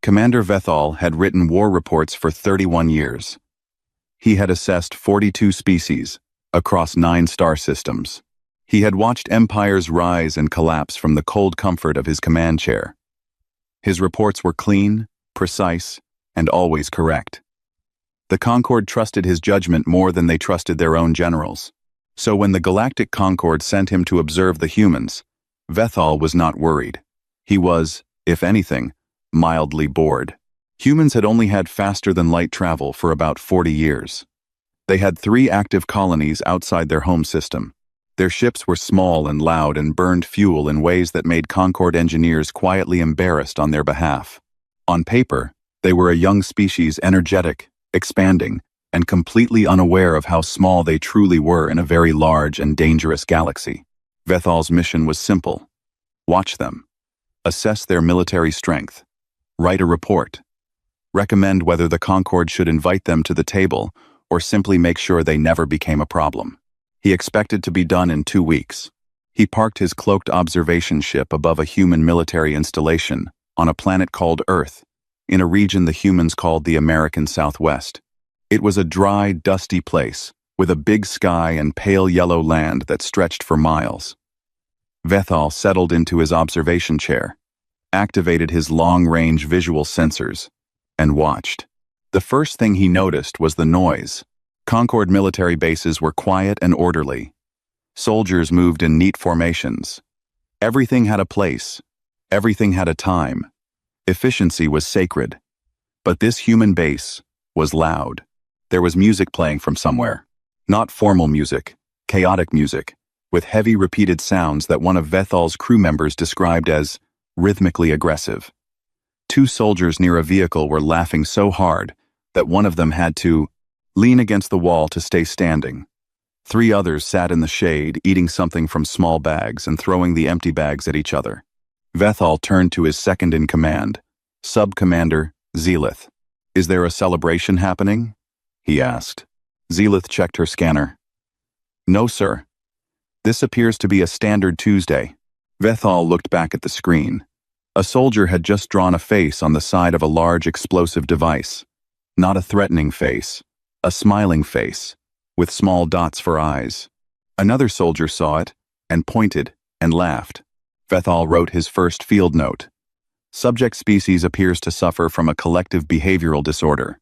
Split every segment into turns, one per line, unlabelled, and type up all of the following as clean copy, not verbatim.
Commander Vethal had written war reports for 31 years. He had assessed 42 species across 9 star systems. He had watched empires rise and collapse from the cold comfort of his command chair. His reports were clean, precise, and always correct. The Concord trusted his judgment more than they trusted their own generals. So when the Galactic Concord sent him to observe the humans, Vethal was not worried. He was, if anything, mildly bored. Humans had only had faster-than-light travel for about 40 years. They had 3 active colonies outside their home system. Their ships were small and loud and burned fuel in ways that made Concord engineers quietly embarrassed on their behalf. On paper, they were a young species, energetic, expanding, and completely unaware of how small they truly were in a very large and dangerous galaxy. Vethal's mission was simple. Watch them. Assess their military strength. Write a report. Recommend whether the Concord should invite them to the table or simply make sure they never became a problem. He expected to be done in 2 weeks. He parked his cloaked observation ship above a human military installation on a planet called Earth, in a region the humans called the American Southwest. It was a dry, dusty place, with a big sky and pale yellow land that stretched for miles. Vethal settled into his observation chair, activated his long-range visual sensors, and watched. The first thing he noticed was the noise. Concord military bases were quiet and orderly. Soldiers moved in neat formations. Everything had a place. Everything had a time. Efficiency was sacred. But this human base was loud. There was music playing from somewhere. Not formal music, chaotic music, with heavy repeated sounds that one of Vethal's crew members described as rhythmically aggressive. 2 soldiers near a vehicle were laughing so hard that one of them had to lean against the wall to stay standing. 3 others sat in the shade, eating something from small bags and throwing the empty bags at each other. Vethal turned to his second-in-command, Sub-Commander Zelith. "Is there a celebration happening?" he asked. Zelith checked her scanner. "No, sir. This appears to be a standard Tuesday." Vethal looked back at the screen. A soldier had just drawn a face on the side of a large explosive device. Not a threatening face. A smiling face, with small dots for eyes. Another soldier saw it, and pointed, and laughed. Vethal wrote his first field note. Subject species appears to suffer from a collective behavioral disorder.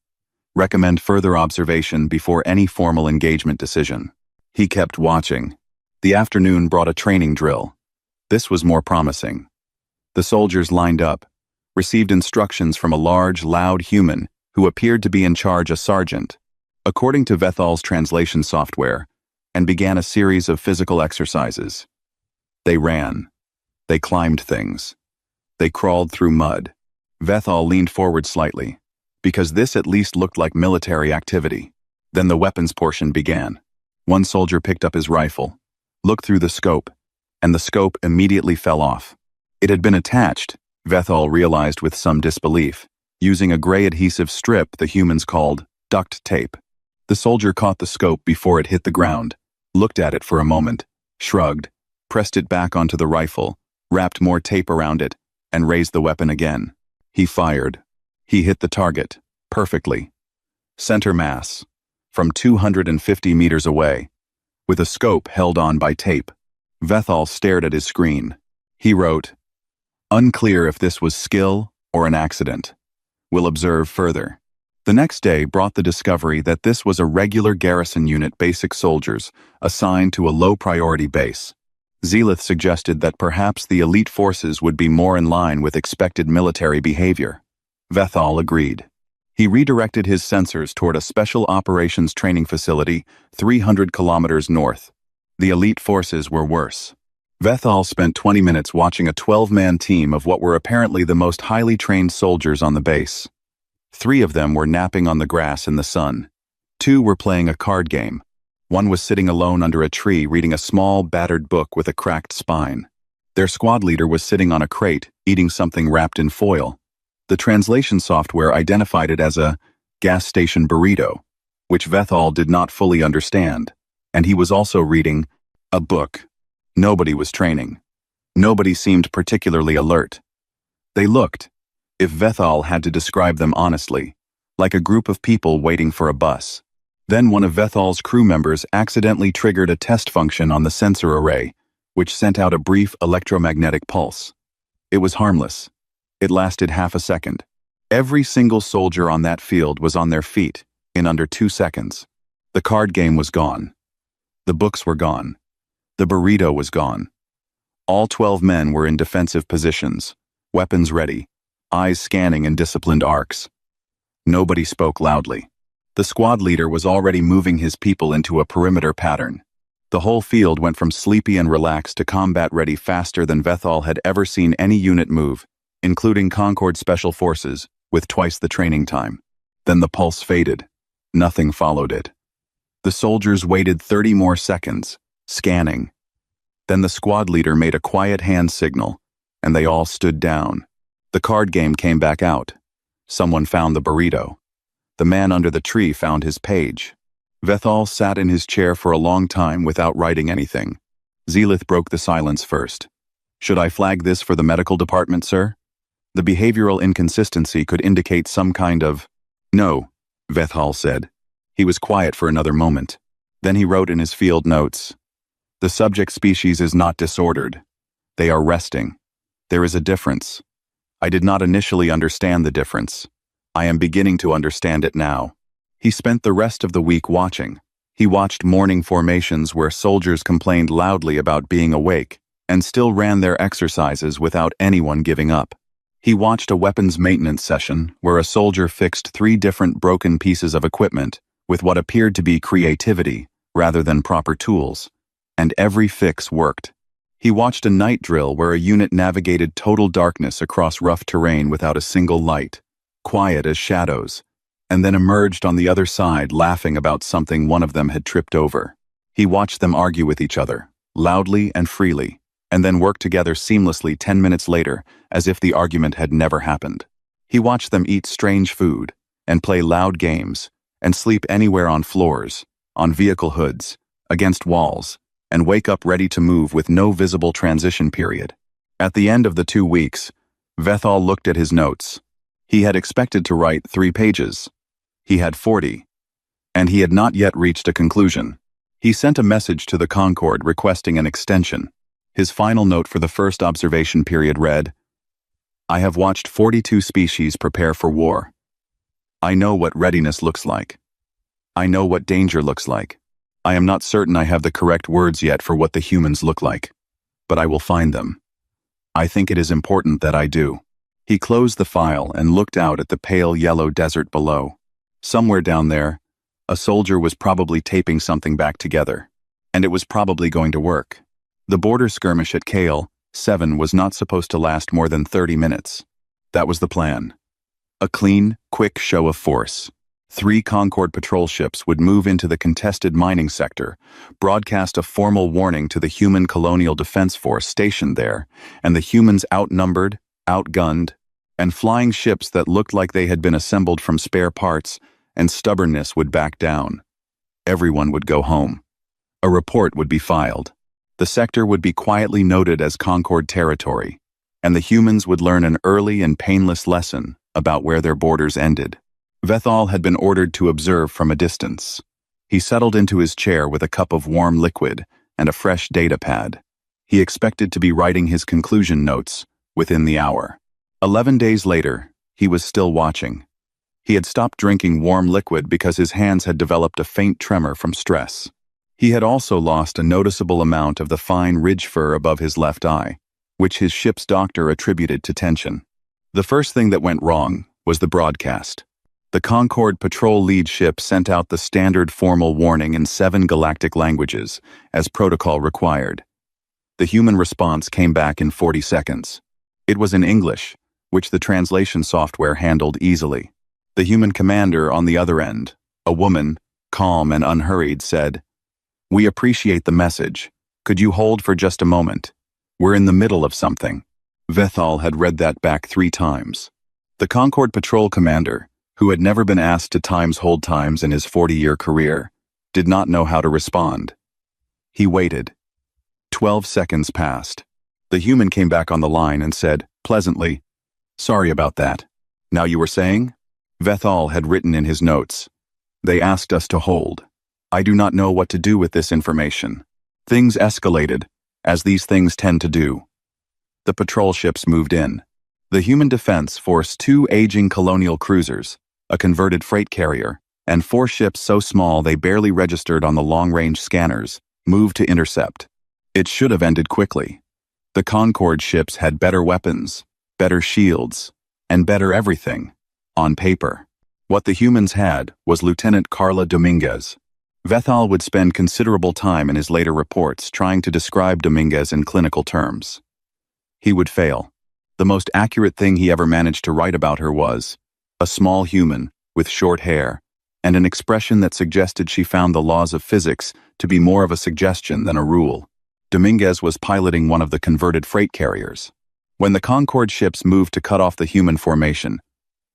Recommend further observation before any formal engagement decision. He kept watching. The afternoon brought a training drill. This was more promising. The soldiers lined up, received instructions from a large, loud human who appeared to be in charge, a sergeant, according to Vethal's translation software, and began a series of physical exercises. They ran. They climbed things. They crawled through mud. Vethal leaned forward slightly, because this at least looked like military activity. Then the weapons portion began. One soldier picked up his rifle, looked through the scope, and the scope immediately fell off. It had been attached, Vethal realized with some disbelief, using a gray adhesive strip the humans called duct tape. The soldier caught the scope before it hit the ground, looked at it for a moment, shrugged, pressed it back onto the rifle, wrapped more tape around it, and raised the weapon again. He fired. He hit the target, perfectly. Center mass, from 250 meters away, with a scope held on by tape. Vethal stared at his screen. He wrote, "Unclear if this was skill or an accident. We'll observe further." The next day brought the discovery that this was a regular garrison unit, basic soldiers, assigned to a low-priority base. Zelith suggested that perhaps the elite forces would be more in line with expected military behavior. Vethal agreed. He redirected his sensors toward a special operations training facility 300 kilometers north. The elite forces were worse. Vethal spent 20 minutes watching a 12-man team of what were apparently the most highly trained soldiers on the base. 3 of them were napping on the grass in the sun. 2 were playing a card game. 1 was sitting alone under a tree reading a small, battered book with a cracked spine. Their squad leader was sitting on a crate, eating something wrapped in foil. The translation software identified it as a gas station burrito, which Vethal did not fully understand, and he was also reading a book. Nobody was training. Nobody seemed particularly alert. They looked, if Vethal had to describe them honestly, like a group of people waiting for a bus. Then one of Vethal's crew members accidentally triggered a test function on the sensor array, which sent out a brief electromagnetic pulse. It was harmless. It lasted half a second. Every single soldier on that field was on their feet in under 2 seconds. The card game was gone. The books were gone. The burrito was gone. All 12 men were in defensive positions, weapons ready, eyes scanning in disciplined arcs. Nobody spoke loudly. The squad leader was already moving his people into a perimeter pattern. The whole field went from sleepy and relaxed to combat-ready faster than Vethal had ever seen any unit move, including Concord Special Forces, with twice the training time. Then the pulse faded. Nothing followed it. The soldiers waited 30 more seconds, scanning. Then the squad leader made a quiet hand signal, and they all stood down. The card game came back out. Someone found the burrito. The man under the tree found his page. Vethal sat in his chair for a long time without writing anything. Zelith broke the silence first. "Should I flag this for the medical department, sir?" The behavioral inconsistency could indicate some kind of... "No," Vethal said. He was quiet for another moment. Then he wrote in his field notes, "The subject species is not disordered. They are resting. There is a difference. I did not initially understand the difference. I am beginning to understand it now." He spent the rest of the week watching. He watched morning formations where soldiers complained loudly about being awake and still ran their exercises without anyone giving up. He watched a weapons maintenance session where a soldier fixed 3 different broken pieces of equipment with what appeared to be creativity rather than proper tools, and every fix worked. He watched a night drill where a unit navigated total darkness across rough terrain without a single light, quiet as shadows, and then emerged on the other side laughing about something one of them had tripped over. He watched them argue with each other, loudly and freely, and then work together seamlessly 10 minutes later as if the argument had never happened. He watched them eat strange food, and play loud games, and sleep anywhere on floors, on vehicle hoods, against walls, and wake up ready to move with no visible transition period. At the end of the 2 weeks, Vethal looked at his notes. He had expected to write 3 pages. He had 40, and he had not yet reached a conclusion. He sent a message to the Concorde requesting an extension. His final note for the first observation period read, "I have watched 42 species prepare for war. I know what readiness looks like. I know what danger looks like. I am not certain I have the correct words yet for what the humans look like, but I will find them. I think it is important that I do." He closed the file and looked out at the pale yellow desert below. Somewhere down there, a soldier was probably taping something back together, and it was probably going to work. The border skirmish at Kale 7 was not supposed to last more than 30 minutes. That was the plan. A clean, quick show of force. 3 Concorde patrol ships would move into the contested mining sector, broadcast a formal warning to the human colonial defense force stationed there, and the humans outnumbered, outgunned, and flying ships that looked like they had been assembled from spare parts, and stubbornness would back down. Everyone would go home. A report would be filed. The sector would be quietly noted as Concorde territory, and the humans would learn an early and painless lesson about where their borders ended. Vethal had been ordered to observe from a distance. He settled into his chair with a cup of warm liquid and a fresh data pad. He expected to be writing his conclusion notes within the hour. 11 days later, he was still watching. He had stopped drinking warm liquid because his hands had developed a faint tremor from stress. He had also lost a noticeable amount of the fine ridge fur above his left eye, which his ship's doctor attributed to tension. The first thing that went wrong was the broadcast. The Concorde patrol lead ship sent out the standard formal warning in 7 galactic languages, as protocol required. The human response came back in 40 seconds. It was in English, which the translation software handled easily. The human commander on the other end, a woman, calm and unhurried, said, "We appreciate the message. Could you hold for just a moment? We're in the middle of something." Vethal had read that back 3 times. The Concorde patrol commander, who had never been asked to times hold times in his 40-year career, did not know how to respond. He waited. 12 seconds passed. The human came back on the line and said, pleasantly, "Sorry about that. Now you were saying? Vethal had written in his notes. They asked us to hold. I do not know what to do with this information. Things escalated, as these things tend to do. The patrol ships moved in. The Human Defense Force 2 aging colonial cruisers, a converted freight carrier, and 4 ships so small they barely registered on the long-range scanners, moved to intercept. It should have ended quickly. The Concorde ships had better weapons, better shields, and better everything, on paper. What the humans had was Lieutenant Carla Dominguez. Vethal would spend considerable time in his later reports trying to describe Dominguez in clinical terms. He would fail. The most accurate thing he ever managed to write about her was a small human with short hair and an expression that suggested she found the laws of physics to be more of a suggestion than a rule. Dominguez was piloting one of the converted freight carriers. When the Concorde ships moved to cut off the human formation,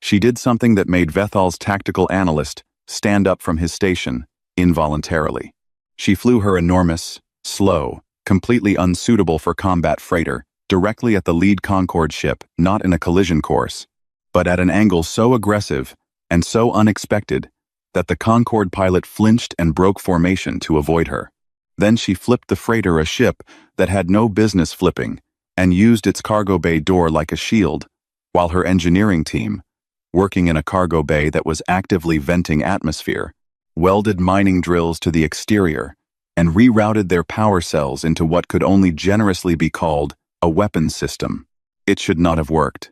she did something that made Vethal's tactical analyst stand up from his station involuntarily. She flew her enormous, slow, completely unsuitable for combat freighter directly at the lead Concorde ship, not in a collision course, but at an angle so aggressive and so unexpected that the Concorde pilot flinched and broke formation to avoid her. Then she flipped the freighter, a ship that had no business flipping, and used its cargo bay door like a shield, while her engineering team, working in a cargo bay that was actively venting atmosphere, welded mining drills to the exterior and rerouted their power cells into what could only generously be called a weapons system. It should not have worked.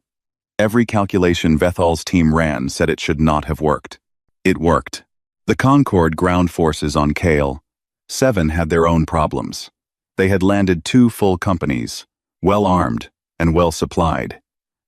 Every calculation Vethal's team ran said it should not have worked. It worked. The Concorde ground forces on Kale 7 had their own problems. They had landed 2 full companies, well armed and well supplied,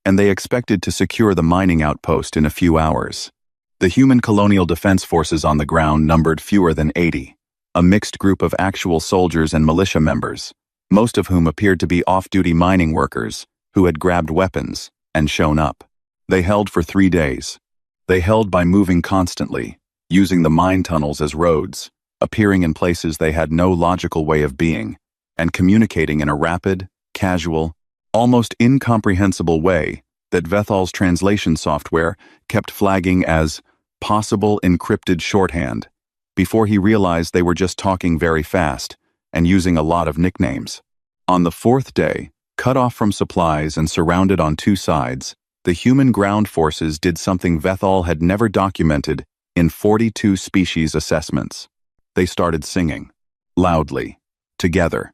and they expected to secure the mining outpost in a few hours. The human colonial defense forces on the ground numbered fewer than 80, a mixed group of actual soldiers and militia members, most of whom appeared to be off-duty mining workers who had grabbed weapons and shown up. They held for 3 days. They held by moving constantly, using the mine tunnels as roads, appearing in places they had no logical way of being, and communicating in a rapid, casual, almost incomprehensible way that Vethal's translation software kept flagging as possible encrypted shorthand, before he realized they were just talking very fast and using a lot of nicknames. On the 4th day, cut off from supplies and surrounded on 2 sides, the human ground forces did something Vethal had never documented in 42 species assessments. They started singing, loudly, together.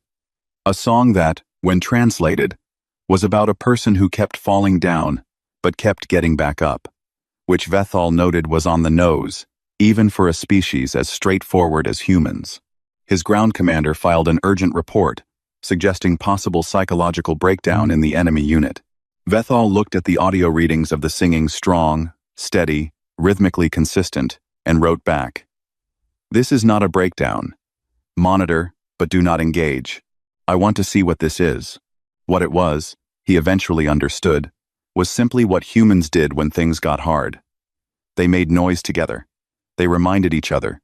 A song that, when translated, was about a person who kept falling down, but kept getting back up, which Vethal noted was on the nose, even for a species as straightforward as humans. His ground commander filed an urgent report, suggesting possible psychological breakdown in the enemy unit. Vethal looked at the audio readings of the singing strong, steady, rhythmically consistent, and wrote back, "This is not a breakdown. Monitor, but do not engage. I want to see what this is." What it was, he eventually understood, was simply what humans did when things got hard. They made noise together. They reminded each other.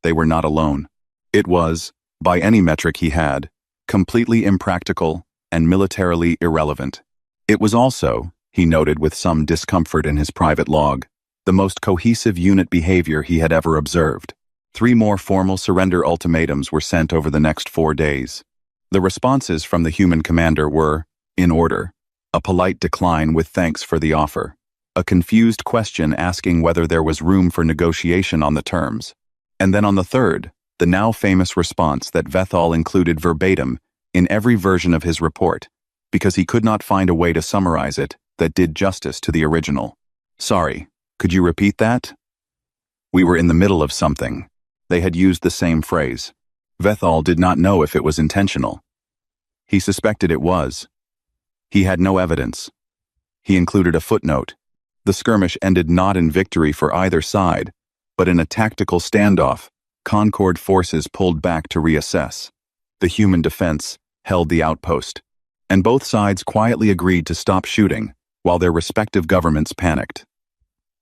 They were not alone. It was, by any metric he had, completely impractical and militarily irrelevant. It was also, he noted with some discomfort in his private log, the most cohesive unit behavior he had ever observed. 3 more formal surrender ultimatums were sent over the next 4 days. The responses from the human commander were, in order, a polite decline with thanks for the offer, a confused question asking whether there was room for negotiation on the terms, and then on the 3rd, the now famous response that Vethal included verbatim in every version of his report, because he could not find a way to summarize it that did justice to the original. "Sorry, could you repeat that?" "We were in the middle of something." They had used the same phrase. Vethal did not know if it was intentional. He suspected it was. He had no evidence. He included a footnote. The skirmish ended not in victory for either side, but in a tactical standoff. Concorde forces pulled back to reassess. The human defense held the outpost, and both sides quietly agreed to stop shooting while their respective governments panicked.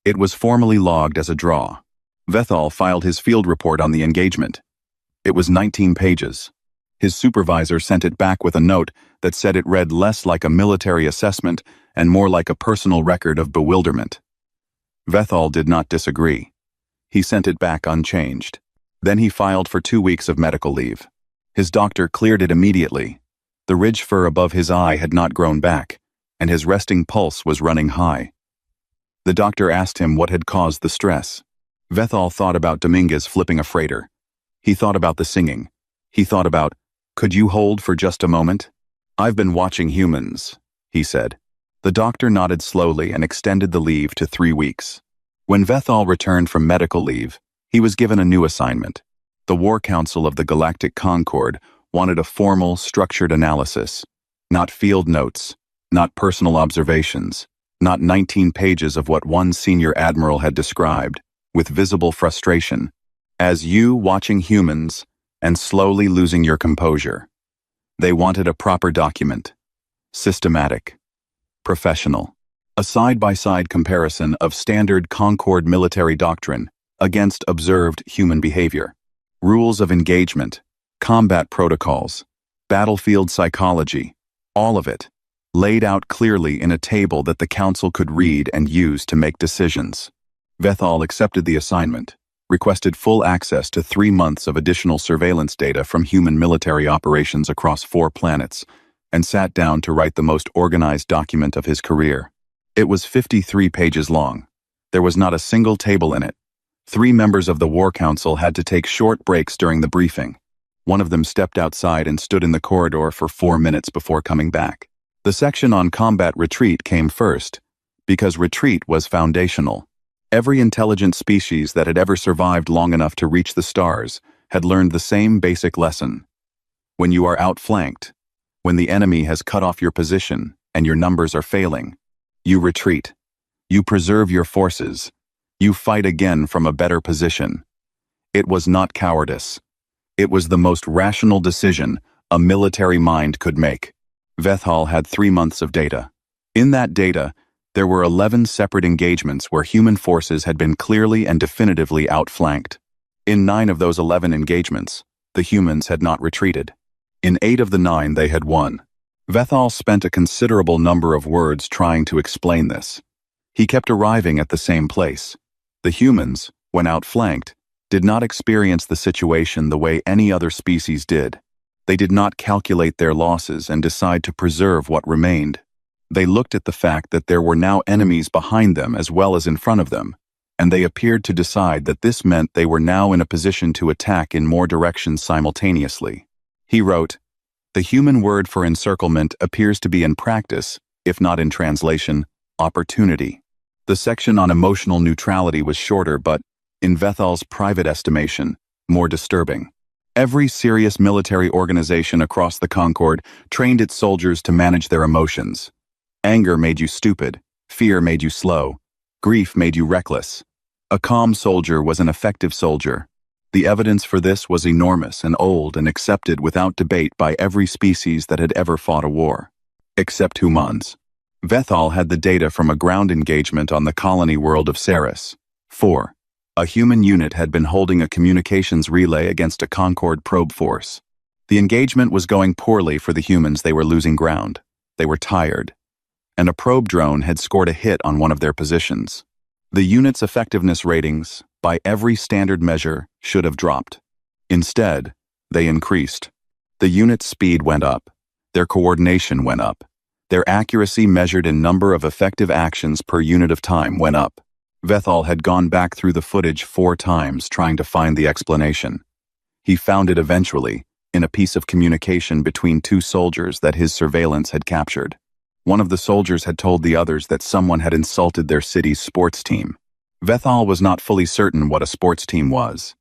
It was formally logged as a draw. Vethal filed his field report on the engagement. It was 19 pages. His supervisor sent it back with a note that said it read less like a military assessment and more like a personal record of bewilderment. Vethal did not disagree. He sent it back unchanged. Then he filed for 2 weeks of medical leave. His doctor cleared it immediately. The ridge fur above his eye had not grown back, and his resting pulse was running high. The doctor asked him what had caused the stress. Vethal thought about Dominguez flipping a freighter. He thought about the singing. He thought about, "Could you hold for just a moment?" "I've been watching humans," he said. The doctor nodded slowly and extended the leave to 3 weeks. When Vethal returned from medical leave, he was given a new assignment. The War Council of the Galactic Concord wanted a formal, structured analysis. Not field notes, not personal observations, not 19 pages of what one senior admiral had described, with visible frustration, as you watching humans and slowly losing your composure. They wanted a proper document. Systematic. Professional. A side-by-side comparison of standard Concord military doctrine against observed human behavior. Rules of engagement, combat protocols, battlefield psychology, all of it, laid out clearly in a table that the council could read and use to make decisions. Vethal accepted the assignment, requested full access to 3 months of additional surveillance data from human military operations across 4 planets, and sat down to write the most organized document of his career. It was 53 pages long. There was not a single table in it. 3 members of the War Council had to take short breaks during the briefing. One of them stepped outside and stood in the corridor for 4 minutes before coming back. The section on combat retreat came first, because retreat was foundational. Every intelligent species that had ever survived long enough to reach the stars had learned the same basic lesson. When you are outflanked, when the enemy has cut off your position and your numbers are failing, you retreat. You preserve your forces. You fight again from a better position. It was not cowardice. It was the most rational decision a military mind could make. Vethal had 3 months of data. In that data, there were 11 separate engagements where human forces had been clearly and definitively outflanked. In 9 of those 11 engagements, the humans had not retreated. In 8 of the 9 they had won. Vethal spent a considerable number of words trying to explain this. He kept arriving at the same place. The humans, when outflanked, did not experience the situation the way any other species did. They did not calculate their losses and decide to preserve what remained. They looked at the fact that there were now enemies behind them as well as in front of them, and they appeared to decide that this meant they were now in a position to attack in more directions simultaneously. He wrote, "The human word for encirclement appears to be in practice, if not in translation, opportunity." The section on emotional neutrality was shorter but, in Vethal's private estimation, more disturbing. Every serious military organization across the Concord trained its soldiers to manage their emotions. Anger made you stupid, fear made you slow, grief made you reckless. A calm soldier was an effective soldier. The evidence for this was enormous and old and accepted without debate by every species that had ever fought a war. Except humans. Vethal had the data from a ground engagement on the colony world of Ceres. 4. A human unit had been holding a communications relay against a Concord probe force. The engagement was going poorly for the humans. They were losing ground. They were tired. And a probe drone had scored a hit on one of their positions. The unit's effectiveness ratings, by every standard measure, should have dropped. Instead, they increased. The unit's speed went up. Their coordination went up. Their accuracy measured in number of effective actions per unit of time went up. Vethal had gone back through the footage 4 times trying to find the explanation. He found it eventually, in a piece of communication between 2 soldiers that his surveillance had captured. One of the soldiers had told the others that someone had insulted their city's sports team. Vethal was not fully certain what a sports team was.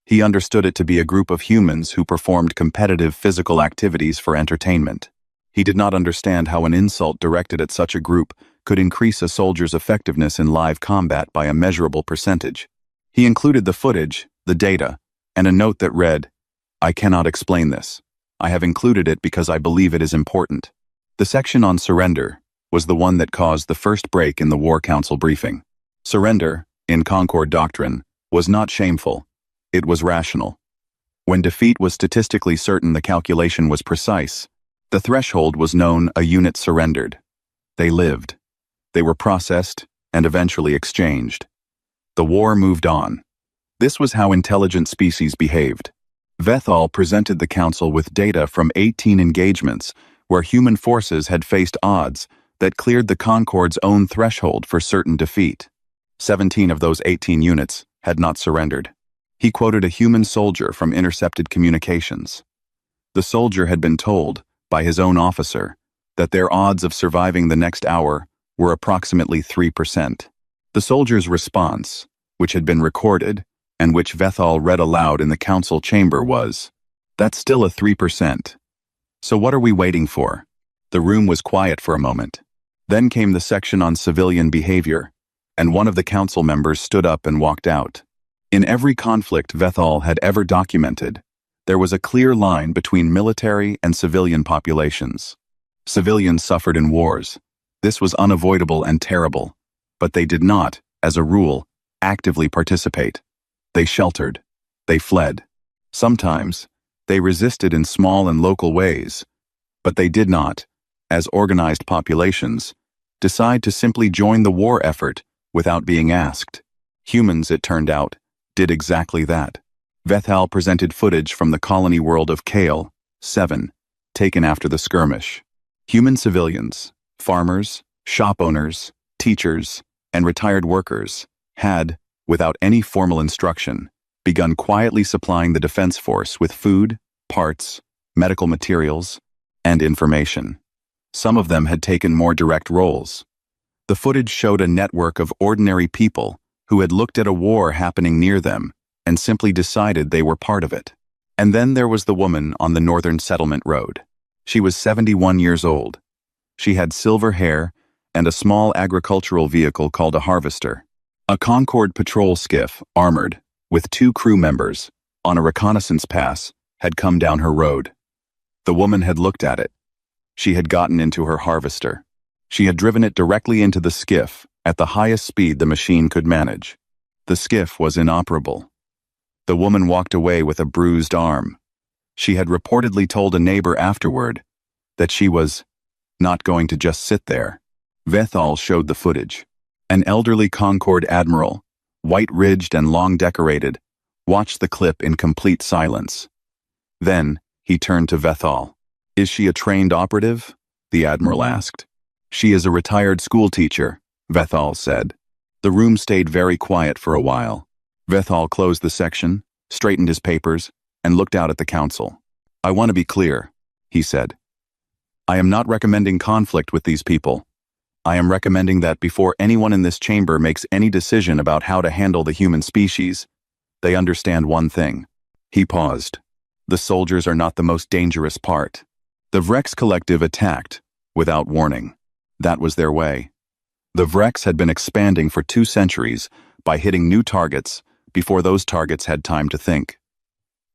He understood it to be a group of humans who performed competitive physical activities for entertainment. He did not understand how an insult directed at such a group could increase a soldier's effectiveness in live combat by a measurable percentage. He included the footage, the data, and a note that read, "I cannot explain this. I have included it because I believe it is important." The section on surrender was the one that caused the first break in the War Council briefing. Surrender, in Concord doctrine, was not shameful. It was rational. When defeat was statistically certain, the calculation was precise. The threshold was known. A unit surrendered. They lived. They were processed, and eventually exchanged. The war moved on. This was how intelligent species behaved. Vethal presented the Council with data from 18 engagements where human forces had faced odds that cleared the Concord's own threshold for certain defeat. 17 of those 18 units had not surrendered. He quoted a human soldier from intercepted communications. The soldier had been told, by his own officer, that their odds of surviving the next hour were approximately 3%. The soldier's response, which had been recorded, and which Vethal read aloud in the council chamber was, "That's still a 3%. So what are we waiting for?" The room was quiet for a moment. Then came the section on civilian behavior, and one of the council members stood up and walked out. In every conflict Vethal had ever documented, there was a clear line between military and civilian populations. Civilians suffered in wars. This was unavoidable and terrible, but they did not, as a rule, actively participate. They sheltered. They fled. Sometimes, they resisted in small and local ways, but they did not, as organized populations, decide to simply join the war effort without being asked. Humans, it turned out, did exactly that. Vethal presented footage from the colony world of Kale, 7, taken after the skirmish. Human civilians, farmers, shop owners, teachers, and retired workers had, without any formal instruction, begun quietly supplying the defense force with food, parts, medical materials, and information. Some of them had taken more direct roles. The footage showed a network of ordinary people who had looked at a war happening near them and simply decided they were part of it. And then there was the woman on the northern settlement road. She was 71 years old. She had silver hair and a small agricultural vehicle called a harvester. A Concorde patrol skiff, armored, with 2 crew members, on a reconnaissance pass, had come down her road. The woman had looked at it. She had gotten into her harvester. She had driven it directly into the skiff at the highest speed the machine could manage. The skiff was inoperable. The woman walked away with a bruised arm. She had reportedly told a neighbor afterward that she was not going to just sit there. Vethal showed the footage. An elderly Concorde admiral, white-ridged and long-decorated, watched the clip in complete silence. Then, he turned to Vethal. "Is she a trained operative?" the admiral asked. "She is a retired schoolteacher," Vethal said. The room stayed very quiet for a while. Vethal closed the section, straightened his papers, and looked out at the council. "I want to be clear," he said. "I am not recommending conflict with these people. I am recommending that before anyone in this chamber makes any decision about how to handle the human species, they understand one thing." He paused. "The soldiers are not the most dangerous part. The Vrex Collective attacked, without warning. That was their way. The Vrex had been expanding for 2 centuries by hitting new targets before those targets had time to think.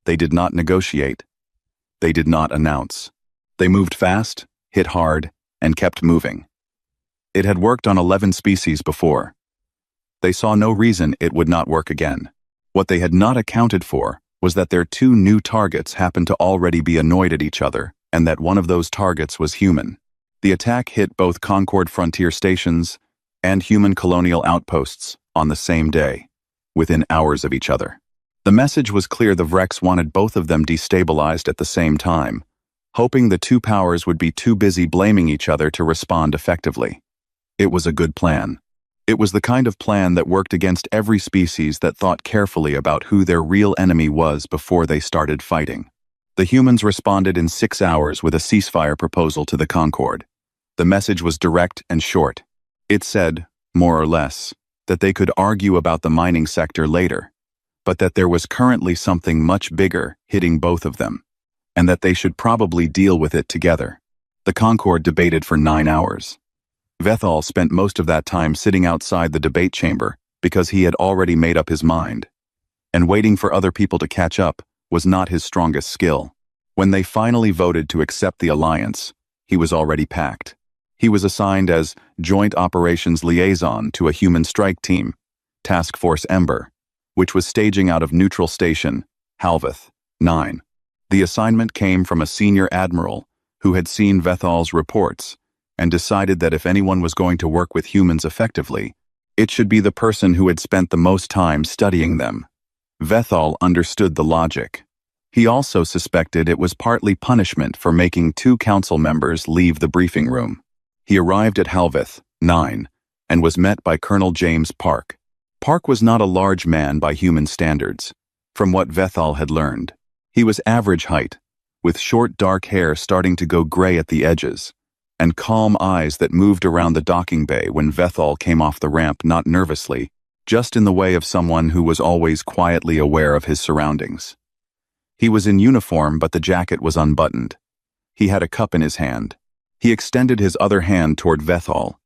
They did not negotiate. They did not announce. They moved fast, hit hard, and kept moving. It had worked on 11 species before. They saw no reason it would not work again. What they had not accounted for was that their 2 new targets happened to already be annoyed at each other, and that one of those targets was human. The attack hit both Concorde frontier stations and human colonial outposts on the same day, within hours of each other. The message was clear: the Vrex wanted both of them destabilized at the same time, hoping the 2 powers would be too busy blaming each other to respond effectively. It was a good plan. It was the kind of plan that worked against every species that thought carefully about who their real enemy was before they started fighting. The humans responded in 6 hours with a ceasefire proposal to the Concorde. The message was direct and short. It said, more or less, that they could argue about the mining sector later, but that there was currently something much bigger hitting both of them, and that they should probably deal with it together. The Concorde debated for 9 hours. Vethal spent most of that time sitting outside the debate chamber because he had already made up his mind, and waiting for other people to catch up was not his strongest skill. When they finally voted to accept the alliance, he was already packed. He was assigned as Joint Operations Liaison to a human strike team, Task Force Ember, which was staging out of Neutral Station, Halveth, 9. The assignment came from a senior admiral who had seen Vethal's reports and decided that if anyone was going to work with humans effectively, It should be the person who had spent the most time studying them. Vethal understood the logic. He also suspected it was partly punishment for making 2 council members leave the briefing room. He arrived at Halveth, 9, and was met by Colonel James Park. Park was not a large man by human standards, from what Vethal had learned. He was average height, with short dark hair starting to go gray at the edges, and calm eyes that moved around the docking bay when Vethal came off the ramp, not nervously, just in the way of someone who was always quietly aware of his surroundings. He was in uniform, but the jacket was unbuttoned. He had a cup in his hand. He extended his other hand toward Vethal.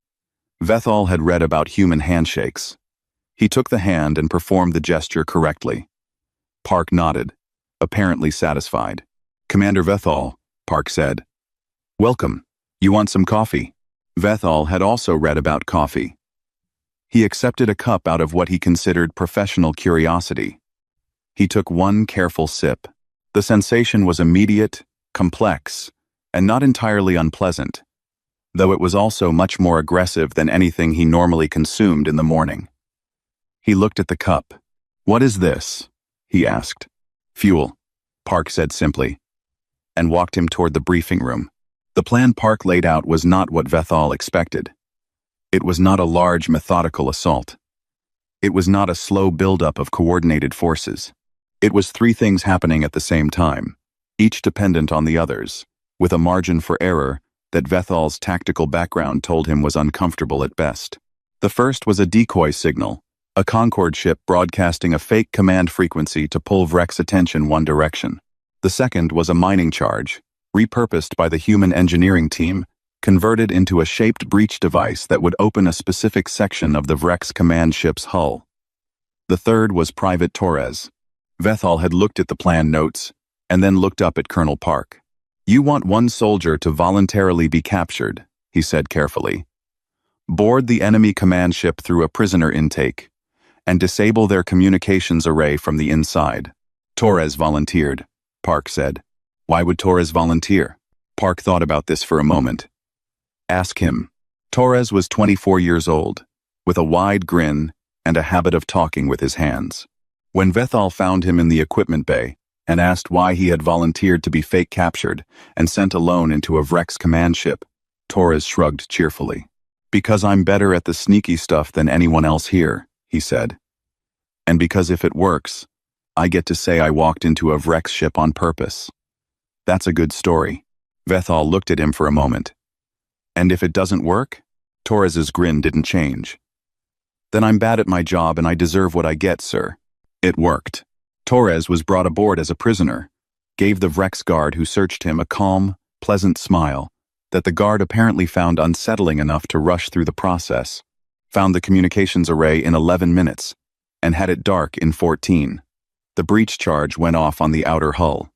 Vethal had read about human handshakes. He took the hand and performed the gesture correctly. Park nodded, apparently satisfied. "Commander Vethal," Park said. "Welcome. You want some coffee?" Vethal had also read about coffee. He accepted a cup out of what he considered professional curiosity. He took one careful sip. The sensation was immediate, complex, and not entirely unpleasant, though it was also much more aggressive than anything he normally consumed in the morning. He looked at the cup. "What is this?" he asked. "Fuel," Park said simply, and walked him toward the briefing room. The plan Park laid out was not what Vethal expected. It was not a large, methodical assault. It was not a slow buildup of coordinated forces. It was 3 things happening at the same time, each dependent on the others, with a margin for error that Vethal's tactical background told him was uncomfortable at best. The first was a decoy signal, a Concorde ship broadcasting a fake command frequency to pull Vrek's attention one direction. The second was a mining charge, repurposed by the human engineering team, converted into a shaped breach device that would open a specific section of the Vrek's command ship's hull. The third was Private Torres. Vethal had looked at the plan notes, and then looked up at Colonel Park. "You want 1 soldier to voluntarily be captured," he said carefully. "Board the enemy command ship through a prisoner intake, and disable their communications array from the inside." "Torres volunteered," Park said. "Why would Torres volunteer?" Park thought about this for a moment. "Ask him." Torres was 24 years old, with a wide grin and a habit of talking with his hands. When Vethal found him in the equipment bay and asked why he had volunteered to be fake captured and sent alone into a Vrek's command ship, Torres shrugged cheerfully. "Because I'm better at the sneaky stuff than anyone else here," he said. "And because if it works, I get to say I walked into a Vrek's ship on purpose. That's a good story." Vethal looked at him for a moment. "And if it doesn't work?" Torres's grin didn't change. "Then I'm bad at my job and I deserve what I get, sir." It worked. Torres was brought aboard as a prisoner, gave the Vrek's guard who searched him a calm, pleasant smile that the guard apparently found unsettling enough to rush through the process, found the communications array in 11 minutes, and had it dark in 14. The breach charge went off on the outer hull.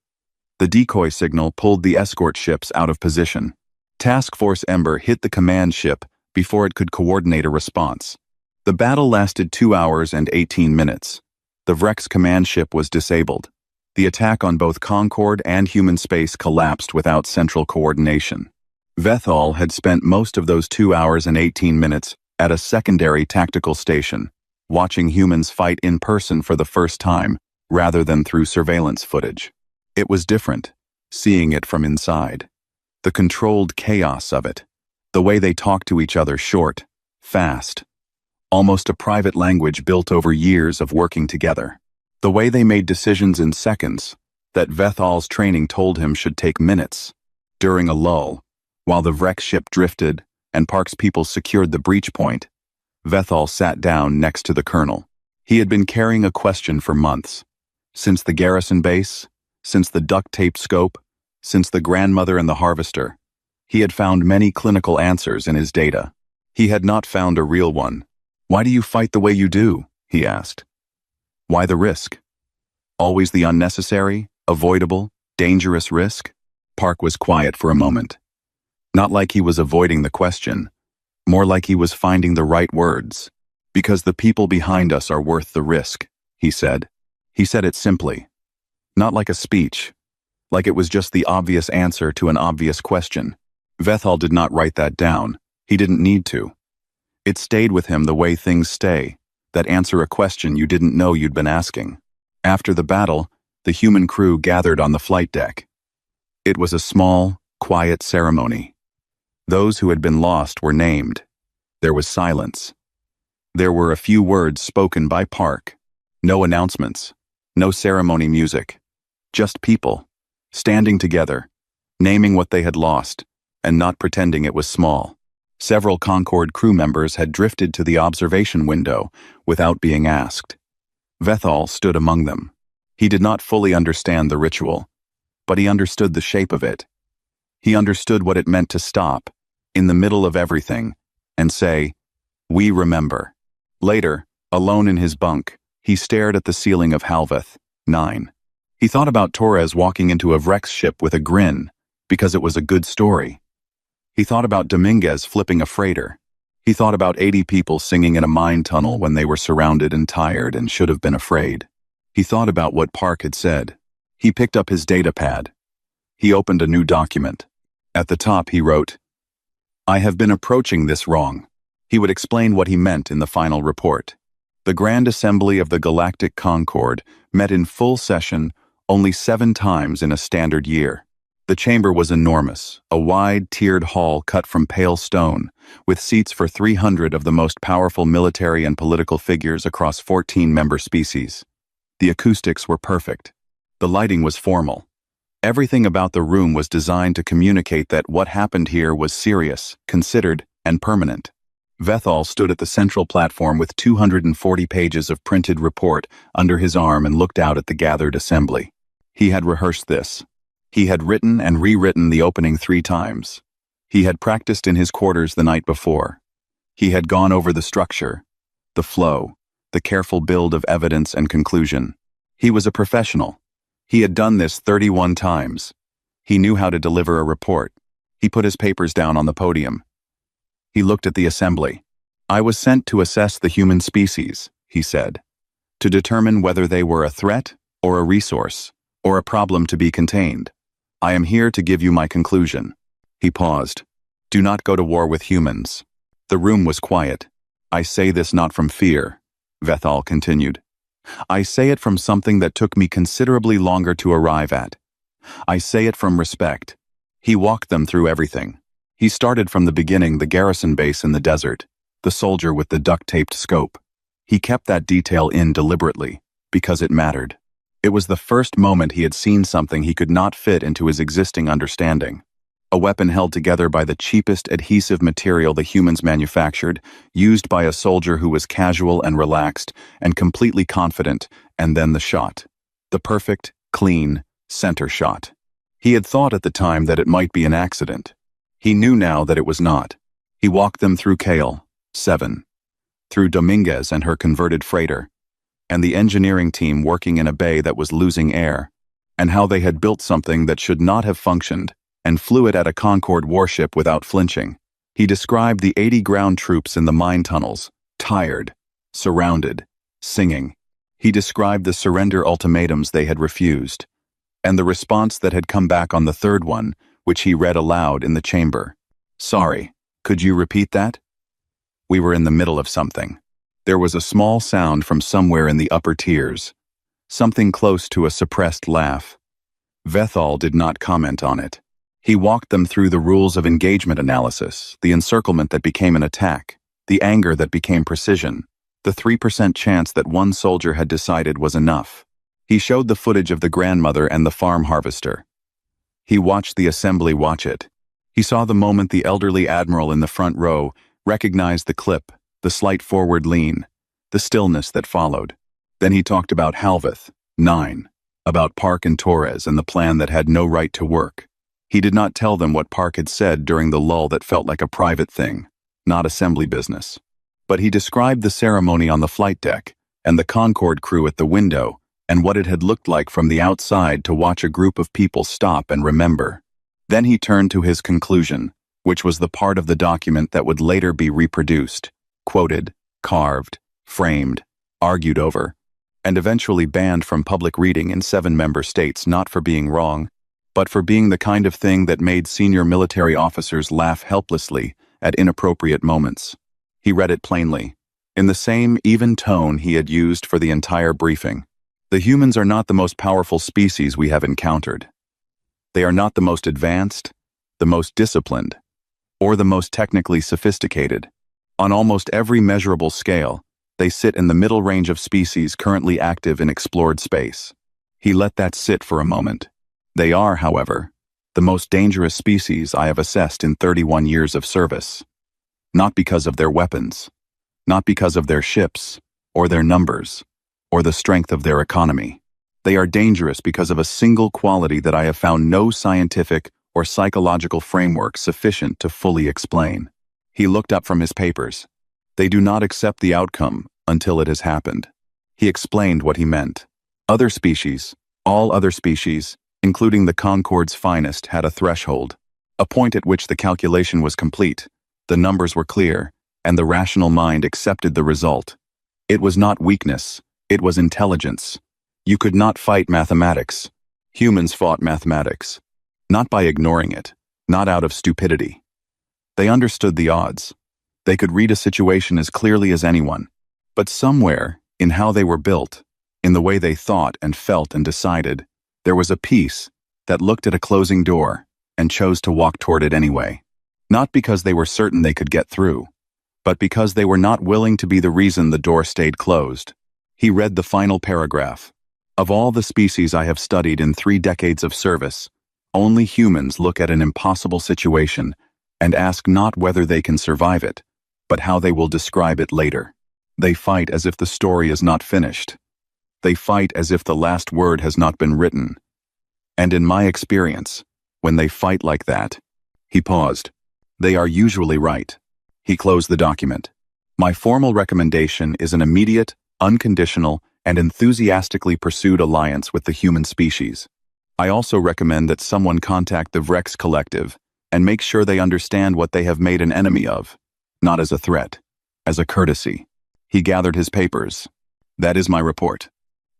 The decoy signal pulled the escort ships out of position. Task Force Ember hit the command ship before it could coordinate a response. The battle lasted 2 hours and 18 minutes. The Vrek's command ship was disabled. The attack on both Concorde and human space collapsed without central coordination. Vethal had spent most of those 2 hours and 18 minutes at a secondary tactical station, watching humans fight in person for the first time, rather than through surveillance footage. It was different, seeing it from inside. The controlled chaos of it. The way they talked to each other, short, fast. Almost a private language built over years of working together. The way they made decisions in seconds, that Vethal's training told him should take minutes. During a lull, while the Vrek ship drifted and Park's people secured the breach point, Vethal sat down next to the colonel. He had been carrying a question for months. Since the garrison base, since the duct-tape scope, since the grandmother and the harvester, he had found many clinical answers in his data. He had not found a real one. "Why do you fight the way you do?" he asked. "Why the risk? Always the unnecessary, avoidable, dangerous risk?" Park was quiet for a moment. Not like he was avoiding the question, more like he was finding the right words. "Because the people behind us are worth the risk," he said. He said it simply. Not like a speech, like it was just the obvious answer to an obvious question. Vethal did not write that down. He didn't need to. It stayed with him the way things stay, that answer a question you didn't know you'd been asking. After the battle, the human crew gathered on the flight deck. It was a small, quiet ceremony. Those who had been lost were named. There was silence. There were a few words spoken by Park. No announcements. No ceremony music. Just people, standing together, naming what they had lost, and not pretending it was small. Several Concorde crew members had drifted to the observation window without being asked. Vethal stood among them. He did not fully understand the ritual, but he understood the shape of it. He understood what it meant to stop, in the middle of everything, and say, "We remember." Later, alone in his bunk, he stared at the ceiling of Halveth, 9. He thought about Torres walking into a Vrex ship with a grin, because it was a good story. He thought about Dominguez flipping a freighter. He thought about 80 people singing in a mine tunnel when they were surrounded and tired and should have been afraid. He thought about what Park had said. He picked up his data pad. He opened a new document. At the top he wrote, "I have been approaching this wrong." He would explain what he meant in the final report. The Grand Assembly of the Galactic Concorde met in full session only 7 times in a standard year. The chamber was enormous, a wide, tiered hall cut from pale stone, with seats for 300 of the most powerful military and political figures across 14 member species. The acoustics were perfect. The lighting was formal. Everything about the room was designed to communicate that what happened here was serious, considered, and permanent. Vethal stood at the central platform with 240 pages of printed report under his arm and looked out at the gathered assembly. He had rehearsed this. He had written and rewritten the opening 3 times. He had practiced in his quarters the night before. He had gone over the structure, the flow, the careful build of evidence and conclusion. He was a professional. He had done this 31 times. He knew how to deliver a report. He put his papers down on the podium. He looked at the assembly. "I was sent to assess the human species," he said, "to determine whether they were a threat or a resource, or a problem to be contained. I am here to give you my conclusion." He paused. "Do not go to war with humans." The room was quiet. "I say this not from fear," Vethal continued. "I say it from something that took me considerably longer to arrive at. I say it from respect." He walked them through everything. He started from the beginning, the garrison base in the desert, the soldier with the duct-taped scope. He kept that detail in deliberately, because it mattered. It was the first moment he had seen something he could not fit into his existing understanding. A weapon held together by the cheapest adhesive material the humans manufactured, used by a soldier who was casual and relaxed and completely confident, and then the shot. The perfect, clean, center shot. He had thought at the time that it might be an accident. He knew now that it was not. He walked them through Kale, 7, through Dominguez and her converted freighter, and the engineering team working in a bay that was losing air, and how they had built something that should not have functioned, and flew it at a Concorde warship without flinching. He described the 80 ground troops in the mine tunnels, tired, surrounded, singing. He described the surrender ultimatums they had refused, and the response that had come back on the third one, which he read aloud in the chamber. "Sorry, could you repeat that?" We were in the middle of something. There was a small sound from somewhere in the upper tiers, something close to a suppressed laugh. Vethal did not comment on it. He walked them through the rules of engagement analysis, the encirclement that became an attack, the anger that became precision, the 3% chance that one soldier had decided was enough. He showed the footage of the grandmother and the farm harvester. He watched the assembly watch it. He saw the moment the elderly admiral in the front row recognized the clip, the slight forward lean, the stillness that followed. Then he talked about Halveth, 9, about Park and Torres and the plan that had no right to work. He did not tell them what Park had said during the lull that felt like a private thing, not assembly business. But he described the ceremony on the flight deck and the Concorde crew at the window and what it had looked like from the outside to watch a group of people stop and remember. Then he turned to his conclusion, which was the part of the document that would later be reproduced, quoted, carved, framed, argued over, and eventually banned from public reading in 7 member states, not for being wrong, but for being the kind of thing that made senior military officers laugh helplessly at inappropriate moments. He read it plainly, in the same even tone he had used for the entire briefing. The humans are not the most powerful species we have encountered. They are not the most advanced, the most disciplined, or the most technically sophisticated. On almost every measurable scale, they sit in the middle range of species currently active in explored space. He let that sit for a moment. They are, however, the most dangerous species I have assessed in 31 years of service. Not because of their weapons, not because of their ships, or their numbers, or the strength of their economy. They are dangerous because of a single quality that I have found no scientific or psychological framework sufficient to fully explain. He looked up from his papers. They do not accept the outcome until it has happened. He explained what he meant. Other species, all other species, including the Concorde's finest, had a threshold, a point at which the calculation was complete, the numbers were clear, and the rational mind accepted the result. It was not weakness, it was intelligence. You could not fight mathematics. Humans fought mathematics. Not by ignoring it, not out of stupidity. They understood the odds. They could read a situation as clearly as anyone. But somewhere, in how they were built, in the way they thought and felt and decided, there was a piece that looked at a closing door and chose to walk toward it anyway. Not because they were certain they could get through, but because they were not willing to be the reason the door stayed closed. He read the final paragraph. Of all the species I have studied in 3 decades of service, only humans look at an impossible situation and ask not whether they can survive it, but how they will describe it later. They fight as if the story is not finished. They fight as if the last word has not been written. And in my experience, when they fight like that, he paused. They are usually right. He closed the document. My formal recommendation is an immediate, unconditional, and enthusiastically pursued alliance with the human species. I also recommend that someone contact the Vrex Collective and make sure they understand what they have made an enemy of, not as a threat, as a courtesy. He gathered his papers. That is my report.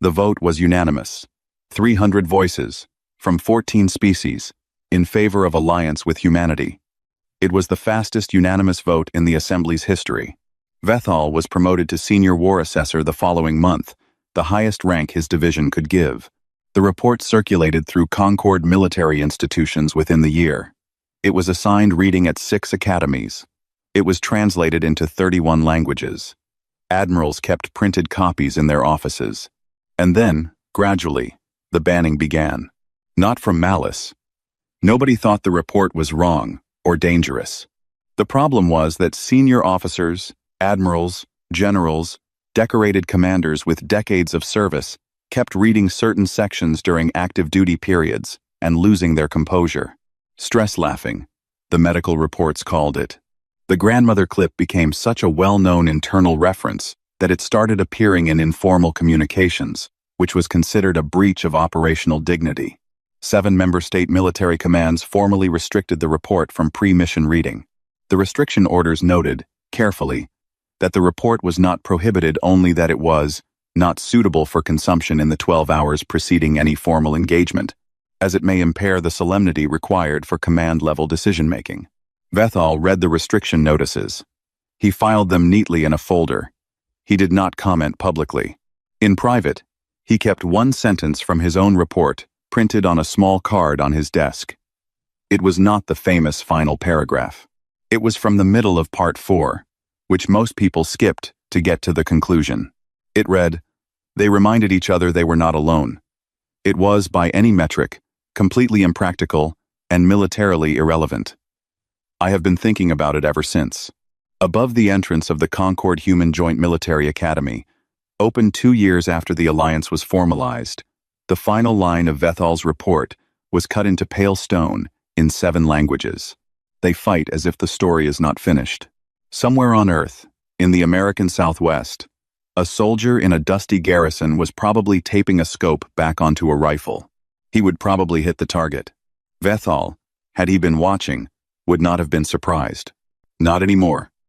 The vote was unanimous. 300 voices, from 14 species, in favor of alliance with humanity. It was the fastest unanimous vote in the Assembly's history. Vethal was promoted to Senior War Assessor the following month, the highest rank his division could give. The report circulated through Concorde military institutions within the year. It was assigned reading at 6 academies. It was translated into 31 languages. Admirals kept printed copies in their offices. And then, gradually, the banning began. Not from malice. Nobody thought the report was wrong or dangerous. The problem was that senior officers, admirals, generals, decorated commanders with decades of service kept reading certain sections during active duty periods and losing their composure. Stress laughing, the medical reports called it. The grandmother clip became such a well-known internal reference that it started appearing in informal communications, which was considered a breach of operational dignity. 7 member state military commands formally restricted the report from pre-mission reading. The restriction orders noted, carefully, that the report was not prohibited, only that it was not suitable for consumption in the 12 hours preceding any formal engagement, as it may impair the solemnity required for command-level decision-making. Vethal read the restriction notices. He filed them neatly in a folder. He did not comment publicly. In private, he kept one sentence from his own report printed on a small card on his desk. It was not the famous final paragraph. It was from the middle of Part 4, which most people skipped to get to the conclusion. It read, "They reminded each other they were not alone." It was, by any metric, completely impractical and militarily irrelevant. I have been thinking about it ever since. Above the entrance of the Concorde Human Joint Military Academy, opened 2 years after the alliance was formalized, the final line of Vethal's report was cut into pale stone in 7 languages. They fight as if the story is not finished. Somewhere on Earth, in the American Southwest, a soldier in a dusty garrison was probably taping a scope back onto a rifle. He would probably hit the target. Vethal, had he been watching, would not have been surprised. Not anymore.